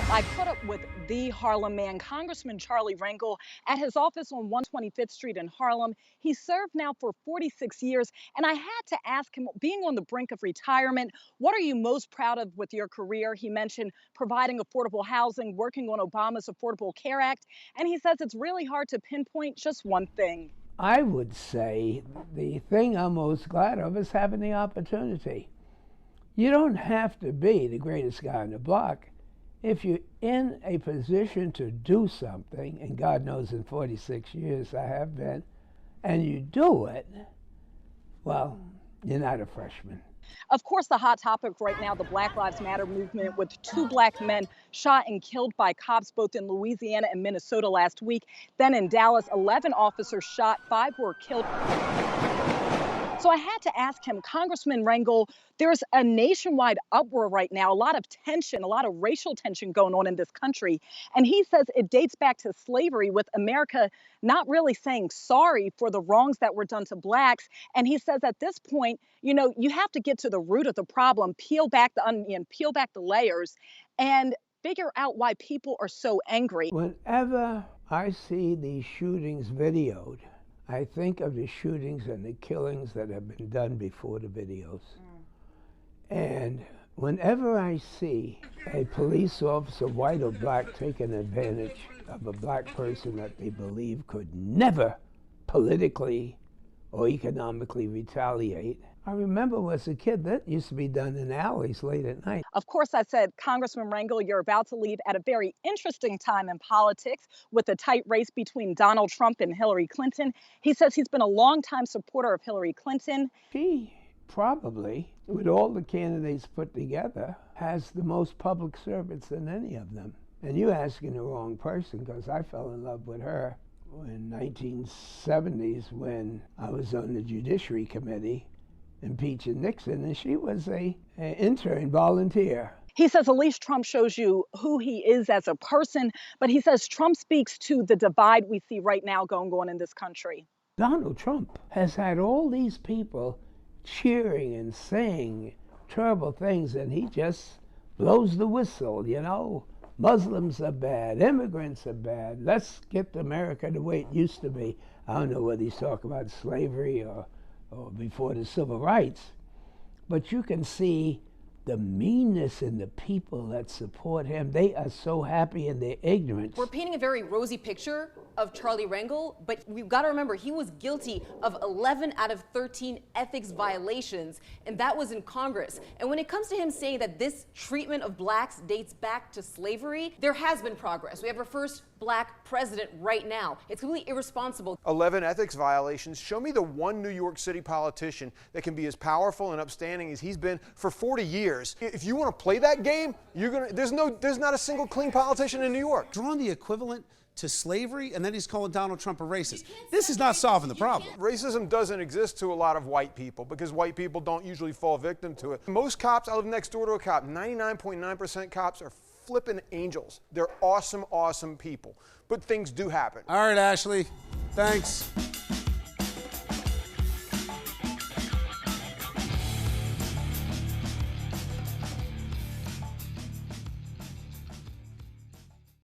I caught up with the Harlem man, Congressman Charlie Rangel, at his office on 125th Street in Harlem. He served now for 46 years, and I had to ask him, being on the brink of retirement, what are you most proud of with your career? He mentioned providing affordable housing, working on Obama's Affordable Care Act, and he says it's really hard to pinpoint just one thing. I would say the thing I'm most glad of is having the opportunity. You don't have to be the greatest guy on the block. If you're in a position to do something, and God knows in 46 years I have been, and you do it, well, you're not a freshman. Of course, the hot topic right now, the Black Lives Matter movement, with two black men shot and killed by cops both in Louisiana and Minnesota last week. Then in Dallas, 11 officers shot, 5 were killed. So I had to ask him, Congressman Rangel, there's a nationwide uproar right now, a lot of tension, a lot of racial tension going on in this country. And he says it dates back to slavery, with America not really saying sorry for the wrongs that were done to blacks. And he says at this point, you have to get to the root of the problem, peel back the onion, peel back the layers, and figure out why people are so angry. Whenever I see these shootings videoed, I think of the shootings and the killings that have been done before the videos. And whenever I see a police officer, white or black, taking advantage of a black person that they believe could never politically or economically retaliate, I remember as a kid that used to be done in alleys late at night. Of course, I said, Congressman Rangel, you're about to leave at a very interesting time in politics with a tight race between Donald Trump and Hillary Clinton. He says he's been a longtime supporter of Hillary Clinton. She probably, with all the candidates put together, has the most public servants than any of them. And you're asking the wrong person, because I fell in love with her in 1970s when I was on the Judiciary Committee impeaching Nixon, and she was an intern volunteer. He says at least Trump shows you who he is as a person, but he says Trump speaks to the divide we see right now going on in this country. Donald Trump has had all these people cheering and saying terrible things, and he just blows the whistle, Muslims are bad, immigrants are bad, let's get America the way it used to be. I don't know whether he's talking about slavery or before the civil rights, but you can see the meanness in the people that support him. They are so happy in their ignorance. We're painting a very rosy picture of Charlie Rangel, but we've got to remember he was guilty of 11 out of 13 ethics violations, and that was in Congress. And when it comes to him saying that this treatment of blacks dates back to slavery, there has been progress. We have our first black president right now. It's completely irresponsible. 11 ethics violations. Show me the one New York City politician that can be as powerful and upstanding as he's been for 40 years. If you want to play that game, there's not a single clean politician in New York. Drawing the equivalent to slavery, and then he's calling Donald Trump a racist. This is not solving the problem. Racism doesn't exist to a lot of white people because white people don't usually fall victim to it. Most cops, I live next door to a cop, 99.9% cops are flipping angels. They're awesome, awesome people. But things do happen. All right, Ashley. Thanks.